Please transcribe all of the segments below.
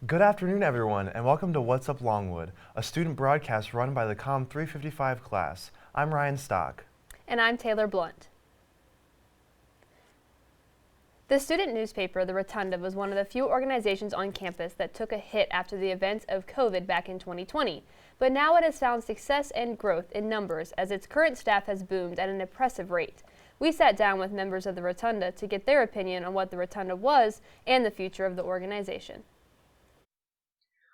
Good afternoon, everyone, and welcome to What's Up Longwood, a student broadcast run by the COMM 355 class. I'm Ryan Stock. And I'm Taylor Blount. The student newspaper, The Rotunda, was one of the few organizations on campus that took a hit after the events of COVID back in 2020. But now it has found success and growth in numbers as its current staff has boomed at an impressive rate. We sat down with members of The Rotunda to get their opinion on what The Rotunda was and the future of the organization.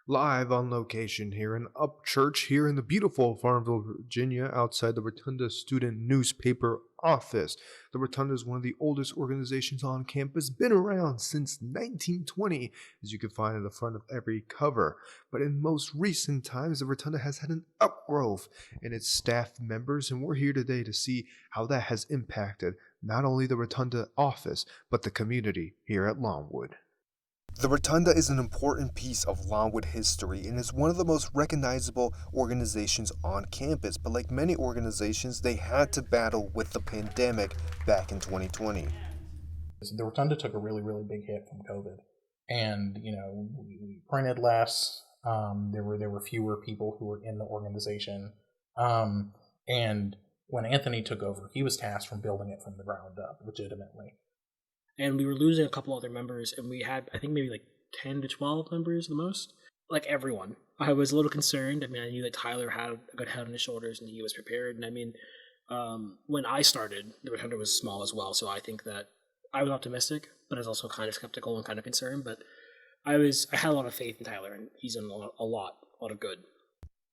Live on location here in Up Church here in the beautiful Farmville, Virginia, outside the Rotunda student newspaper office. The Rotunda is one of the oldest organizations on campus, been around since 1920, as you can find in the front of every cover. But in most recent times, the Rotunda has had an upgrowth in its staff members, and we're here today to see how that has impacted not only the Rotunda office, but the community here at Longwood. The Rotunda is an important piece of Longwood history and is one of the most recognizable organizations on campus, but like many organizations, they had to battle with the pandemic back in 2020. The Rotunda took a really, really big hit from COVID. And, we printed less, there were fewer people who were in the organization. And when Anthony took over, he was tasked from building it from the ground up, legitimately. And we were losing a couple other members, and we had, I think, maybe like 10 to 12 members the most. Like everyone. I was a little concerned. I knew that Tyler had a good head on his shoulders, and he was prepared. And when I started, the Rotunda was small as well, so I think that I was optimistic, but I was also kind of skeptical and kind of concerned. But I had a lot of faith in Tyler, and he's done a lot of good.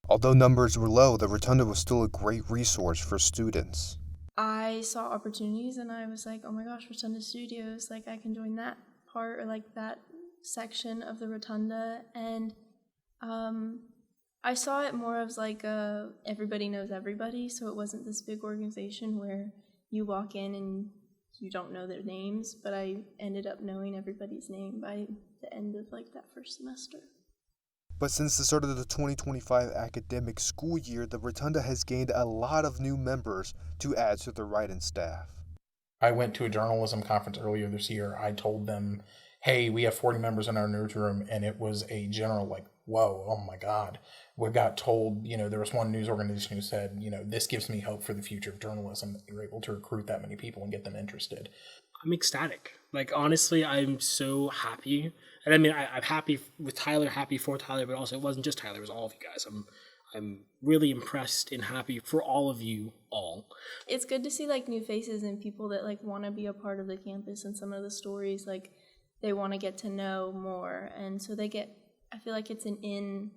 Although numbers were low, the Rotunda was still a great resource for students. I saw opportunities and I was like, oh my gosh, Rotunda Studios, I can join that part or that section of the Rotunda. And I saw it more as everybody knows everybody, so it wasn't this big organization where you walk in and you don't know their names, but I ended up knowing everybody's name by the end of that first semester. But since the start of the 2025 academic school year, the Rotunda has gained a lot of new members to add to the writing staff. I went to a journalism conference earlier this year. I told them, hey, we have 40 members in our newsroom, and it was a general whoa, oh my God. We got told, there was one news organization who said, this gives me hope for the future of journalism, that you're able to recruit that many people and get them interested. I'm ecstatic. Honestly, I'm so happy. And I'm happy with Tyler, happy for Tyler, but also it wasn't just Tyler, it was all of you guys. I'm really impressed and happy for all of you all. It's good to see new faces and people that want to be a part of the campus, and some of the stories they want to get to know more, and so I feel like it's an in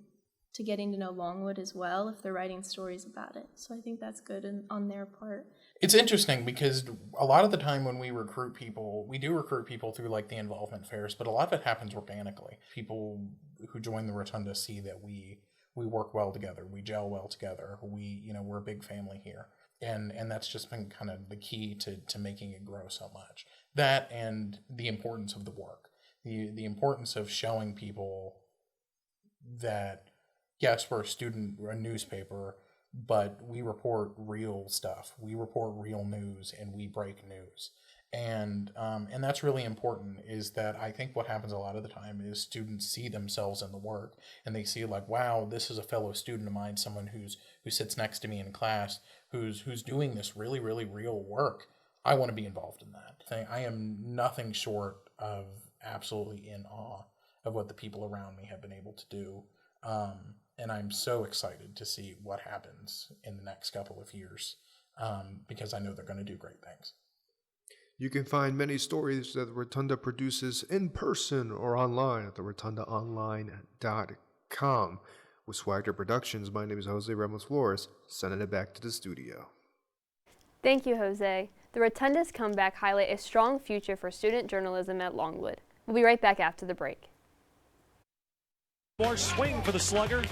to getting to know Longwood as well if they're writing stories about it. So I think that's good on their part. It's interesting because a lot of the time when we recruit people, we do recruit people through the involvement fairs, but a lot of it happens organically. People who join the Rotunda see that we work well together, we gel well together, we're a big family here. And that's just been kind of the key to making it grow so much. That and the importance of the work. The importance of showing people that, yes, we're a newspaper, but we report real stuff. We report real news, and we break news. And that's really important, is that I think what happens a lot of the time is students see themselves in the work, and they see wow, this is a fellow student of mine, someone who sits next to me in class, who's doing this really, really real work. I want to be involved in that. I am nothing short of absolutely in awe of what the people around me have been able to do. And I'm so excited to see what happens in the next couple of years, because I know they're going to do great things. You can find many stories that the Rotunda produces in person or online at therotundaonline.com. With Swagger Productions, my name is Jose Ramos Flores, sending it back to the studio. Thank you, Jose. The Rotunda's comeback highlight a strong future for student journalism at Longwood. We'll be right back after the break. More swing for the slugger,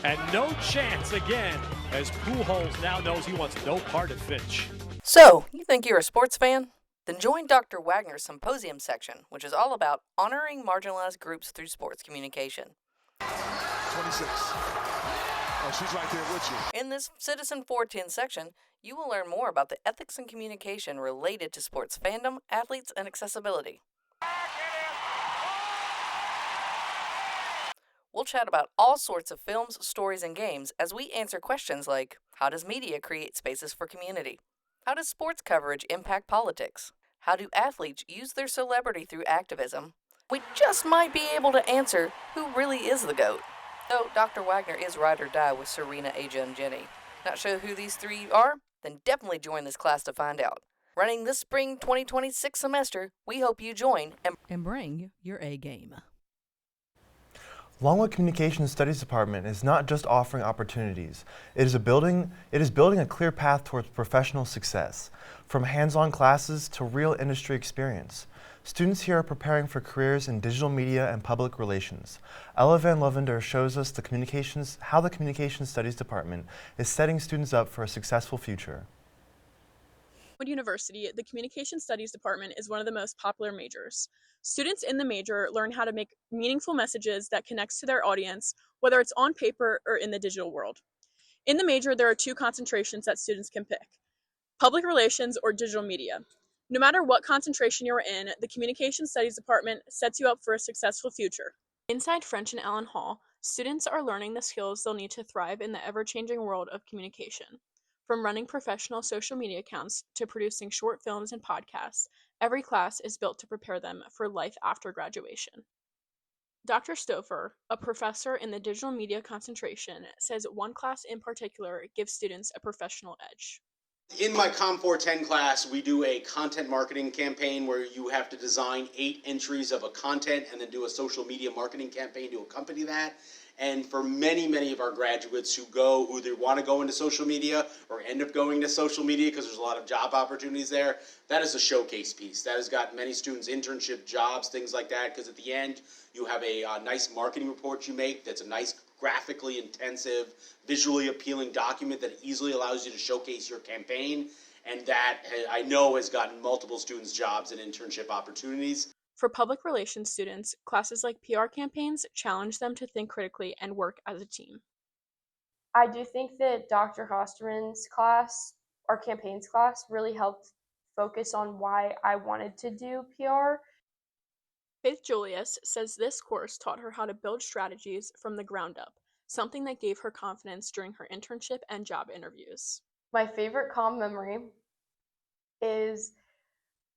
and no chance again, as Pujols now knows he wants no part of Finch. So, you think you're a sports fan? Then join Dr. Waggoner's Symposium section, which is all about honoring marginalized groups through sports communication. 26. Oh, she's right there with you. In this Citizen 410 section, you will learn more about the ethics and communication related to sports fandom, athletes, and accessibility. We'll chat about all sorts of films, stories, and games as we answer questions like, how does media create spaces for community? How does sports coverage impact politics? How do athletes use their celebrity through activism? We just might be able to answer who really is the GOAT. Though Dr. Waggoner is ride or die with Serena, Aja, and Jenny. Not sure who these three are? Then definitely join this class to find out. Running this spring 2026 semester, we hope you join and bring your A game. Longwood Communications Studies Department is not just offering opportunities. It is building a clear path towards professional success, from hands-on classes to real industry experience. Students here are preparing for careers in digital media and public relations. Ella Van Luvender shows us how the Communications Studies Department is setting students up for a successful future. Longwood University, the Communication Studies Department is one of the most popular majors. Students in the major learn how to make meaningful messages that connects to their audience, whether it's on paper or in the digital world. In the major, there are 2 concentrations that students can pick: public relations or digital media. No matter what concentration you're in, the Communication Studies Department sets you up for a successful future. Inside French and Allen Hall, students are learning the skills they'll need to thrive in the ever-changing world of communication. From running professional social media accounts to producing short films and podcasts, every class is built to prepare them for life after graduation. Dr. Stouffer, a professor in the digital media concentration, says one class in particular gives students a professional edge. In my COMM 410 class, we do a content marketing campaign where you have to design 8 entries of a content and then do a social media marketing campaign to accompany that. And for many of our graduates who either want to go into social media or end up going to social media because there's a lot of job opportunities there, that is a showcase piece. That has got many students internship jobs, things like that, because at the end you have a nice marketing report you make that's a nice graphically intensive, visually appealing document that easily allows you to showcase your campaign, and that I know has gotten multiple students jobs and internship opportunities. For public relations students, classes like PR campaigns challenge them to think critically and work as a team. I do think that Dr. Hosterman's class, our campaigns class, really helped focus on why I wanted to do PR. Faith Julius says this course taught her how to build strategies from the ground up, something that gave her confidence during her internship and job interviews. My favorite COMM memory is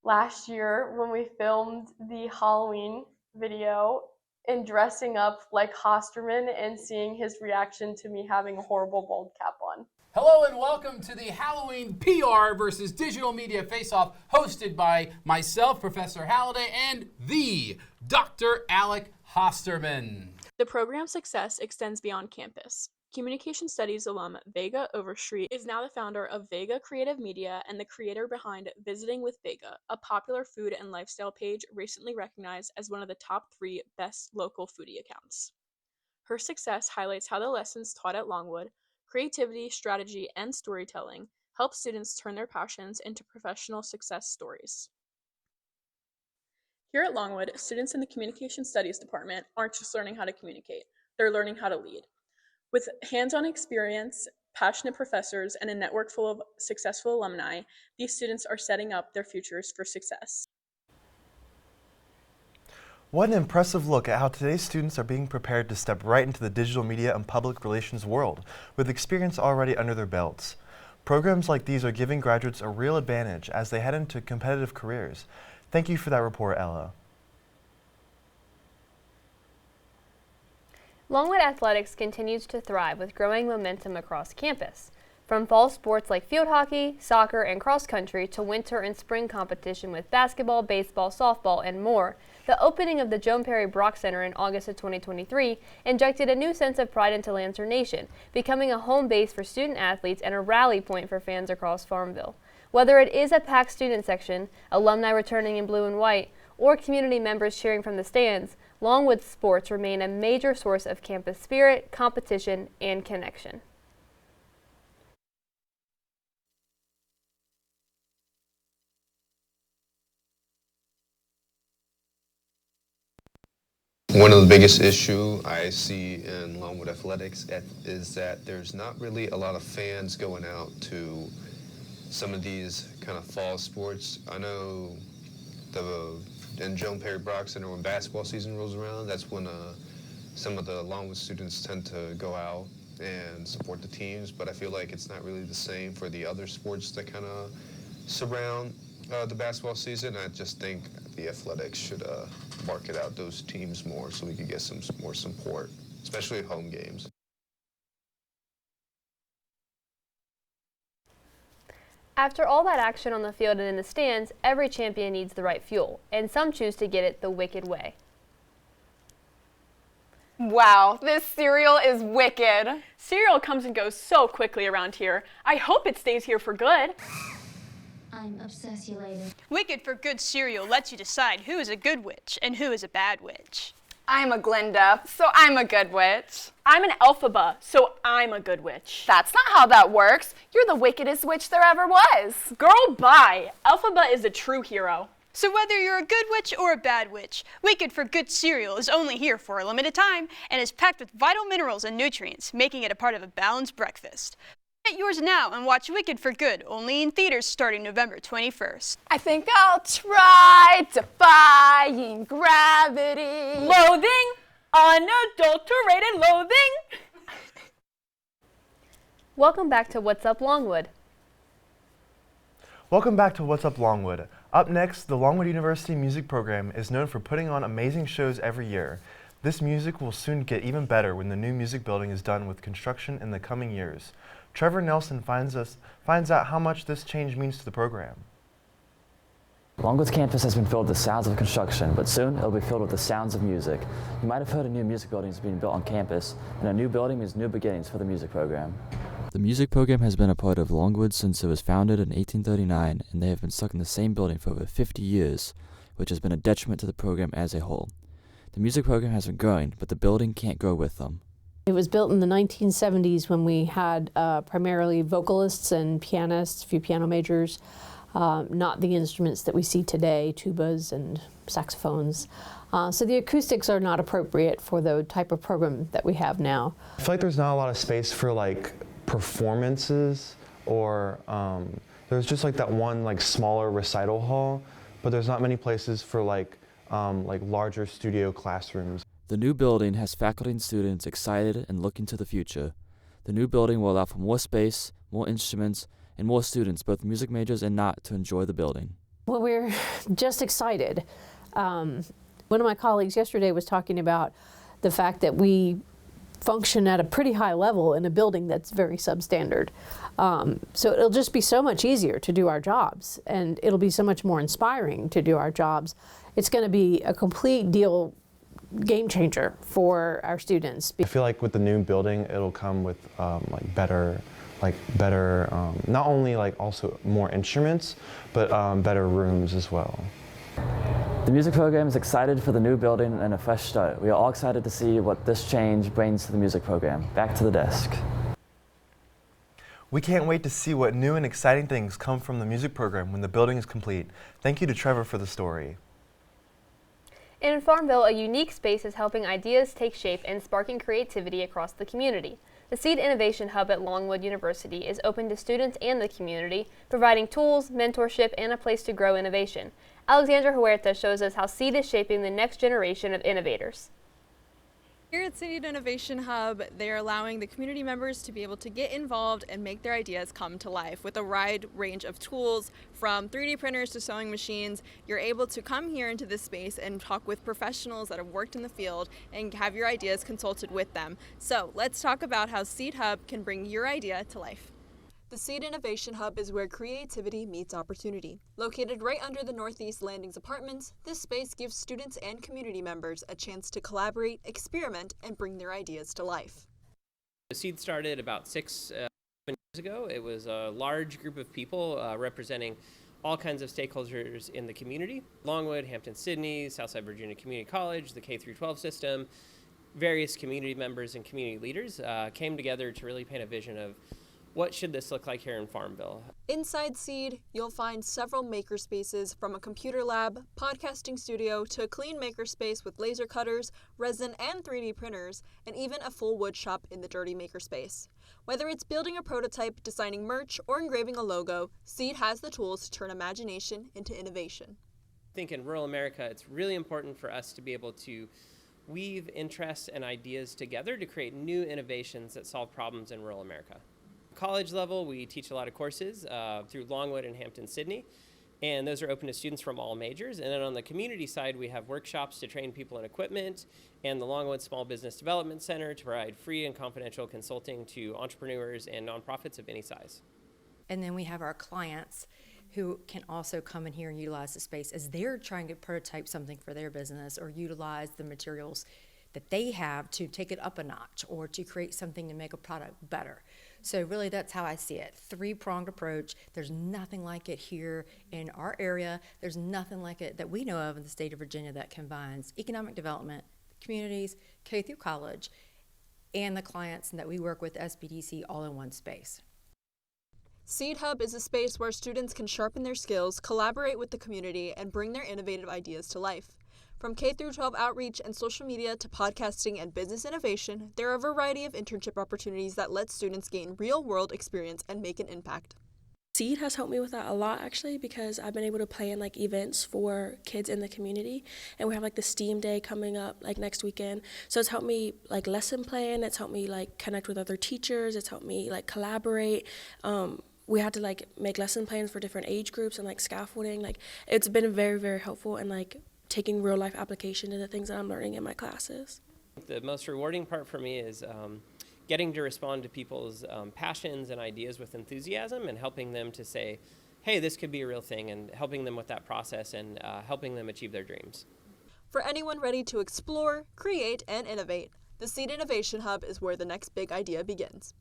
last year when we filmed the Halloween video and dressing up like Hosterman and seeing his reaction to me having a horrible bald cap on. Hello and welcome to the Halloween PR versus Digital Media Face-Off, hosted by myself, Professor Halliday, and the Dr. Alec Hosterman. The program's success extends beyond campus. Communication Studies alum Vega Overstreet is now the founder of Vega Creative Media and the creator behind Visiting with Vega, a popular food and lifestyle page recently recognized as one of the top 3 best local foodie accounts. Her success highlights how the lessons taught at Longwood, creativity, strategy, and storytelling help students turn their passions into professional success stories. Here at Longwood, students in the Communication Studies Department aren't just learning how to communicate, they're learning how to lead. With hands-on experience, passionate professors, and a network full of successful alumni, these students are setting up their futures for success. What an impressive look at how today's students are being prepared to step right into the digital media and public relations world, with experience already under their belts. Programs like these are giving graduates a real advantage as they head into competitive careers. Thank you for that report, Ella. Longwood athletics continues to thrive with growing momentum across campus. From fall sports like field hockey, soccer, and cross country to winter and spring competition with basketball, baseball, softball, and more, the opening of the Joan Perry Brock Center in August of 2023 injected a new sense of pride into Lancer Nation, becoming a home base for student athletes and a rally point for fans across Farmville. Whether it is a packed student section, alumni returning in blue and white, or community members cheering from the stands, Longwood sports remain a major source of campus spirit, competition, and connection. One of the biggest issues I see in Longwood athletics is that there's not really a lot of fans going out to some of these kind of fall sports. I know in Joan Perry Brock Center, when basketball season rolls around, that's when some of the Longwood students tend to go out and support the teams, but I feel like it's not really the same for the other sports that kind of surround the basketball season. I just think the athletics should market out those teams more so we could get some more support, especially at home games. After all that action on the field and in the stands, every champion needs the right fuel, and some choose to get it the wicked way. Wow, this cereal is wicked. Cereal comes and goes so quickly around here. I hope it stays here for good. I'm obsessulated. Wicked for Good cereal lets you decide who is a good witch and who is a bad witch. I'm a Glinda, so I'm a good witch. I'm an Elphaba, so I'm a good witch. That's not how that works. You're the wickedest witch there ever was. Girl, bye. Elphaba is a true hero. So whether you're a good witch or a bad witch, Wicked for Good cereal is only here for a limited time and is packed with vital minerals and nutrients, making it a part of a balanced breakfast. Get yours now and watch Wicked for Good, only in theaters starting November 21st. I think I'll try defying gravity. Loathing, unadulterated loathing. Welcome back to What's Up Longwood. Welcome back to What's Up Longwood. Up next, the Longwood University music program is known for putting on amazing shows every year. This music will soon get even better when the new music building is done with construction in the coming years. Trevor Nelson finds out how much this change means to the program. Longwood's campus has been filled with the sounds of construction, but soon it'll be filled with the sounds of music. You might have heard a new music building is being built on campus, and a new building means new beginnings for the music program. The music program has been a part of Longwood since it was founded in 1839, and they have been stuck in the same building for over 50 years, which has been a detriment to the program as a whole. The music program has been growing, but the building can't grow with them. It was built in the 1970s when we had primarily vocalists and pianists, a few piano majors, not the instruments that we see today, tubas and saxophones. So the acoustics are not appropriate for the type of program that we have now. I feel like there's not a lot of space for like performances, or there's just like that one like smaller recital hall, but there's not many places for like larger studio classrooms. The new building has faculty and students excited and looking to the future. The new building will allow for more space, more instruments, and more students, both music majors and not, to enjoy the building. Well, we're just excited. One of my colleagues yesterday was talking about the fact that we function at a pretty high level in a building that's very substandard. So it'll just be so much easier to do our jobs, and it'll be so much more inspiring to do our jobs. It's going to be a complete game changer for our students. I feel like with the new building, it'll come with better, not only also more instruments, but better rooms as well. The music program is excited for the new building and a fresh start. We are all excited to see what this change brings to the music program. Back to the desk. We can't wait to see what new and exciting things come from the music program when the building is complete. Thank you to Trevor for the story. In Farmville, a unique space is helping ideas take shape and sparking creativity across the community. The Seed Innovation Hub at Longwood University is open to students and the community, providing tools, mentorship, and a place to grow innovation. Alexandra Huerta shows us how Seed is shaping the next generation of innovators. Here at Seed Innovation Hub, they are allowing the community members to be able to get involved and make their ideas come to life with a wide range of tools, from 3D printers to sewing machines. You're able to come here into this space and talk with professionals that have worked in the field and have your ideas consulted with them. So let's talk about how Seed Hub can bring your idea to life. The Seed Innovation Hub is where creativity meets opportunity. Located right under the Northeast Landings Apartments, this space gives students and community members a chance to collaborate, experiment, and bring their ideas to life. The Seed started about 7 years ago. It was a large group of people representing all kinds of stakeholders in the community. Longwood, Hampton-Sydney, Southside Virginia Community College, the K-12 system, various community members and community leaders came together to really paint a vision of what should this look like here in Farmville. Inside Seed, you'll find several maker spaces, from a computer lab, podcasting studio, to a clean maker space with laser cutters, resin and 3D printers, and even a full wood shop in the dirty maker space. Whether it's building a prototype, designing merch, or engraving a logo, Seed has the tools to turn imagination into innovation. I think in rural America, it's really important for us to be able to weave interests and ideas together to create new innovations that solve problems in rural America. College level, we teach a lot of courses through Longwood and Hampton-Sydney, and those are open to students from all majors. And then on the community side, we have workshops to train people in equipment, and the Longwood Small Business Development Center to provide free and confidential consulting to entrepreneurs and nonprofits of any size. And then we have our clients who can also come in here and utilize the space as they're trying to prototype something for their business or utilize the materials that they have to take it up a notch or to create something to make a product better. So really that's how I see it. Three-pronged approach. There's nothing like it here in our area. There's nothing like it that we know of in the state of Virginia that combines economic development, communities, K through college, and the clients that we work with SBDC all in one space. Seed Hub is a space where students can sharpen their skills, collaborate with the community, and bring their innovative ideas to life. From K-12 outreach and social media to podcasting and business innovation, there are a variety of internship opportunities that let students gain real-world experience and make an impact. Seed has helped me with that a lot, actually, because I've been able to plan like events for kids in the community, and we have like the STEAM Day coming up like next weekend. So it's helped me like lesson plan. It's helped me like connect with other teachers. It's helped me like collaborate. We had to like make lesson plans for different age groups and like scaffolding. Like it's been very, very helpful and like taking real life application to the things that I'm learning in my classes. The most rewarding part for me is getting to respond to people's passions and ideas with enthusiasm and helping them to say, hey, this could be a real thing, and helping them with that process and helping them achieve their dreams. For anyone ready to explore, create, and innovate, the Seed Innovation Hub is where the next big idea begins.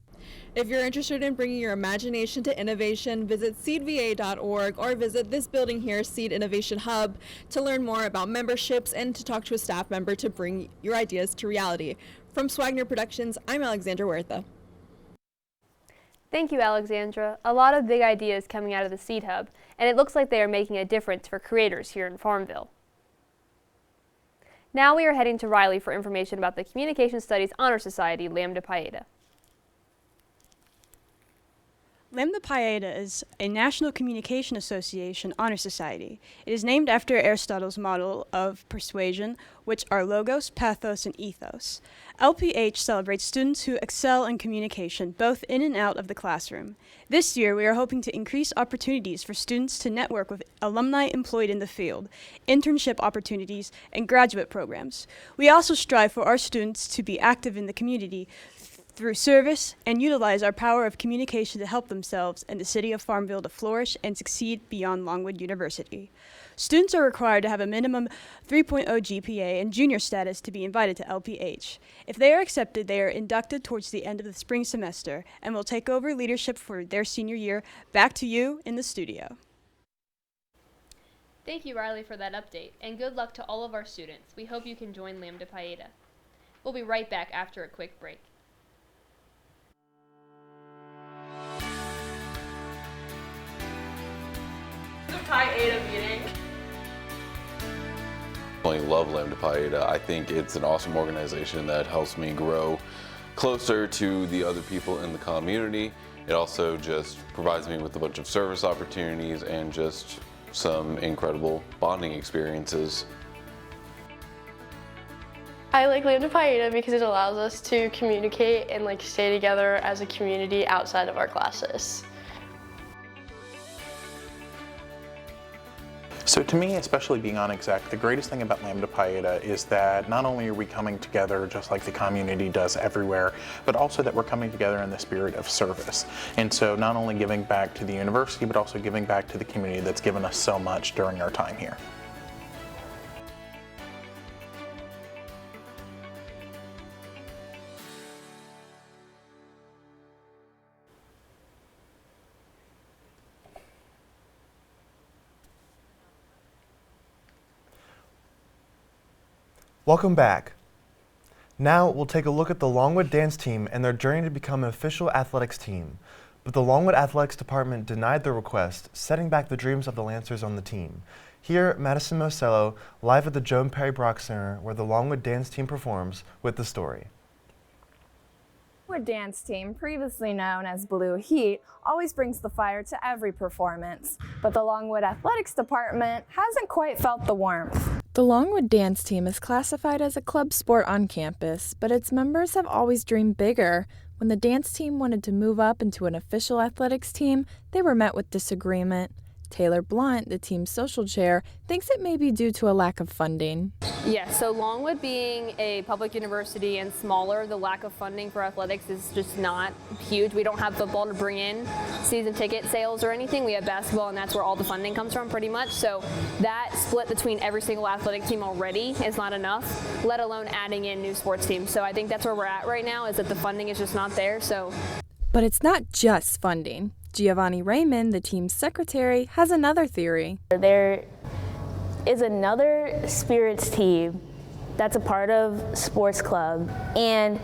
If you're interested in bringing your imagination to innovation, visit seedva.org or visit this building here, Seed Innovation Hub, to learn more about memberships and to talk to a staff member to bring your ideas to reality. From Waggoner Productions, I'm Alexandra Huerta. Thank you, Alexandra. A lot of big ideas coming out of the Seed Hub, and it looks like they are making a difference for creators here in Farmville. Now we are heading to Bryleigh for information about the Communication Studies Honor Society, Lambda Pi Eta. Lambda Pi Eta is a National Communication Association honor society. It is named after Aristotle's model of persuasion, which are logos, pathos, and ethos. LPH celebrates students who excel in communication, both in and out of the classroom. This year, we are hoping to increase opportunities for students to network with alumni employed in the field, internship opportunities, and graduate programs. We also strive for our students to be active in the community through service and utilize our power of communication to help themselves and the city of Farmville to flourish and succeed beyond Longwood University. Students are required to have a minimum 3.0 GPA and junior status to be invited to LPH. If they are accepted, they are inducted towards the end of the spring semester and will take over leadership for their senior year. Back to you in the studio. Thank you, Bryleigh, for that update, and good luck to all of our students. We hope you can join Lambda Pi Eta. We'll be right back after a quick break. Pi Eta meeting. I love Lambda Pi Eta. I think it's an awesome organization that helps me grow closer to the other people in the community. It also just provides me with a bunch of service opportunities and just some incredible bonding experiences. I like Lambda Pi Eta because it allows us to communicate and stay together as a community outside of our classes. So to me, especially being on exec, the greatest thing about Lambda Pi Eta is that not only are we coming together just like the community does everywhere, but also that we're coming together in the spirit of service. And so not only giving back to the university, but also giving back to the community that's given us so much during our time here. Welcome back. Now we'll take a look at the Longwood dance team and their journey to become an official athletics team. But the Longwood Athletics Department denied their request, setting back the dreams of the Lancers on the team. Here, Madison Mocello, live at the Joan Perry Brock Center, where the Longwood dance team performs, with the story. The Longwood dance team, previously known as Blue Heat, always brings the fire to every performance. But the Longwood Athletics Department hasn't quite felt the warmth. The Longwood dance team is classified as a club sport on campus, but its members have always dreamed bigger. When the dance team wanted to move up into an official athletics team, they were met with disagreement. Taylor Blount, the team's social chair, thinks it may be due to a lack of funding. Yes, so Longwood being a public university and smaller, the lack of funding for athletics is just not huge. We don't have football to bring in season ticket sales or anything. We have basketball, and that's where all the funding comes from pretty much. So that split between every single athletic team already is not enough, let alone adding in new sports teams. So I think that's where we're at right now, is that the funding is just not there. But it's not just funding. Giovanni Raymond, the team's secretary, has another theory. There is another spirits team that's a part of sports club, and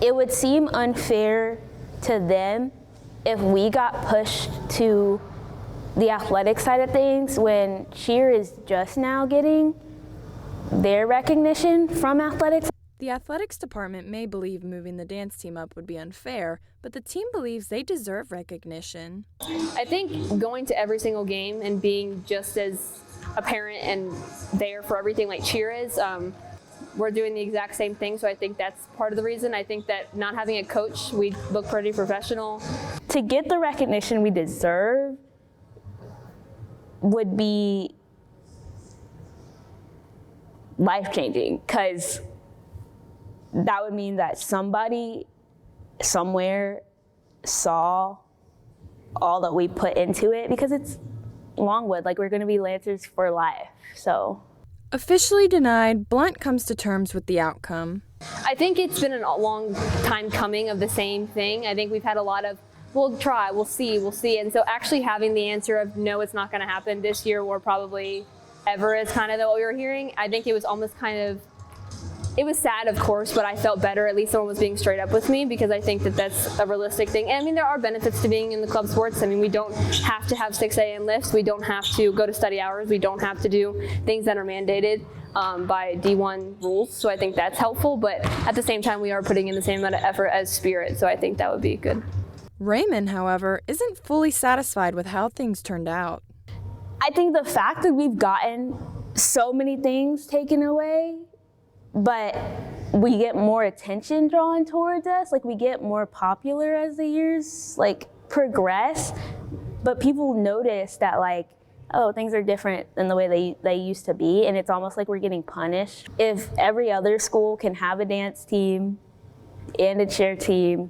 it would seem unfair to them if we got pushed to the athletic side of things when cheer is just now getting their recognition from athletics. The athletics department may believe moving the dance team up would be unfair, but the team believes they deserve recognition. I think going to every single game and being just as a parent and there for everything like cheer is, we're doing the exact same thing, so I think that's part of the reason. I think that not having a coach, we look pretty professional. To get the recognition we deserve would be life-changing, because that would mean that somebody somewhere saw all that we put into it, because it's Longwood, like we're going to be Lancers for life. So, officially denied, Blount comes to terms with the outcome. I think it's been a long time coming of the same thing. I think we've had a lot of, we'll try, we'll see. And so actually having the answer of no, it's not going to happen this year or probably ever is kind of what we were hearing. I think it was almost kind of, it was sad, of course, but I felt better. At least someone was being straight up with me, because I think that that's a realistic thing. And I mean, there are benefits to being in the club sports. I mean, we don't have to have 6 a.m. lifts. We don't have to go to study hours. We don't have to do things that are mandated by D1 rules. So I think that's helpful. But at the same time, we are putting in the same amount of effort as Spirit. So I think that would be good. Raymond, however, isn't fully satisfied with how things turned out. I think the fact that we've gotten so many things taken away, but we get more attention drawn towards us, like we get more popular as the years like progress, but people notice that like, oh, things are different than the way they used to be, and it's almost like we're getting punished. If every other school can have a dance team and a cheer team,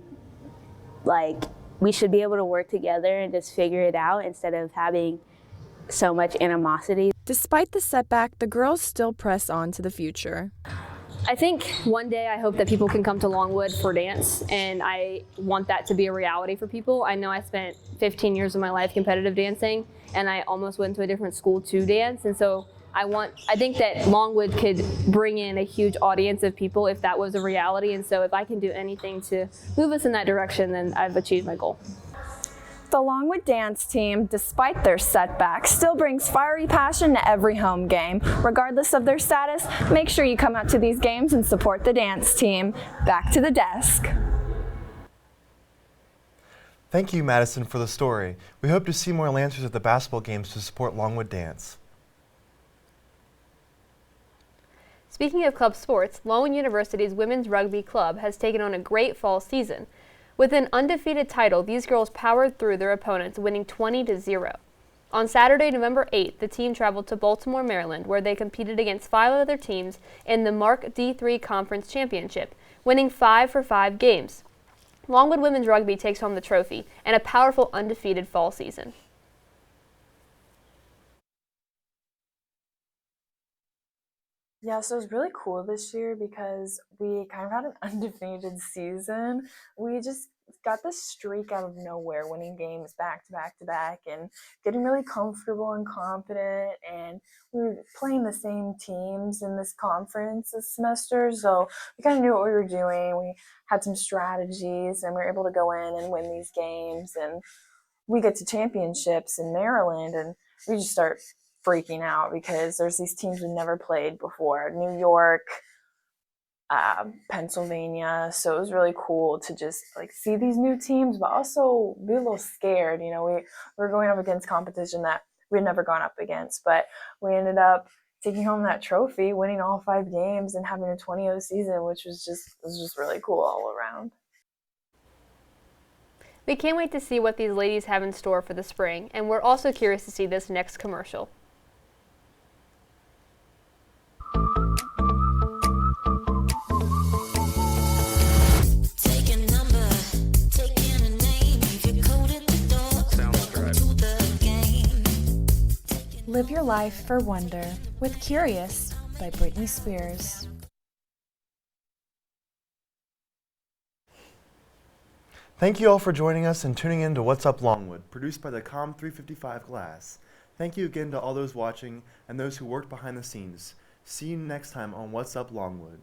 like we should be able to work together and just figure it out instead of having so much animosity. Despite the setback, the girls still press on to the future. I think one day I hope that people can come to Longwood for dance, and I want that to be a reality for people. I know I spent 15 years of my life competitive dancing, and I almost went to a different school to dance, and so I think that Longwood could bring in a huge audience of people if that was a reality, and so if I can do anything to move us in that direction, then I've achieved my goal. The Longwood dance team, despite their setbacks, still brings fiery passion to every home game. Regardless of their status, make sure you come out to these games and support the dance team. Back to the desk. Thank you, Madison, for the story. We hope to see more Lancers at the basketball games to support Longwood dance. Speaking of club sports, Longwood University's women's rugby club has taken on a great fall season. With an undefeated title, these girls powered through their opponents, winning 20-0. On Saturday, November 8th, the team traveled to Baltimore, Maryland, where they competed against 5 other teams in the Mark D3 Conference Championship, winning 5 for 5 games. Longwood women's rugby takes home the trophy and a powerful undefeated fall season. Yeah, so it was really cool this year because we kind of had an undefeated season. We just got this streak out of nowhere, winning games back to back to back and getting really comfortable and confident. And we were playing the same teams in this conference this semester, so we kind of knew what we were doing. We had some strategies, and we were able to go in and win these games. And we get to championships in Maryland, and we just start freaking out because there's these teams we've never played before, New York, Pennsylvania. So it was really cool to just like see these new teams, but also be a little scared. You know, we were going up against competition that we had never gone up against, but we ended up taking home that trophy, winning all 5 games, and having a 20-0 season, which was just really cool all around. We can't wait to see what these ladies have in store for the spring, and we're also curious to see this next commercial. Live your life for wonder with Curious by Britney Spears. Thank you all for joining us and tuning in to What's Up Longwood, produced by the COMM 355 class. Thank you again to all those watching and those who worked behind the scenes. See you next time on What's Up Longwood.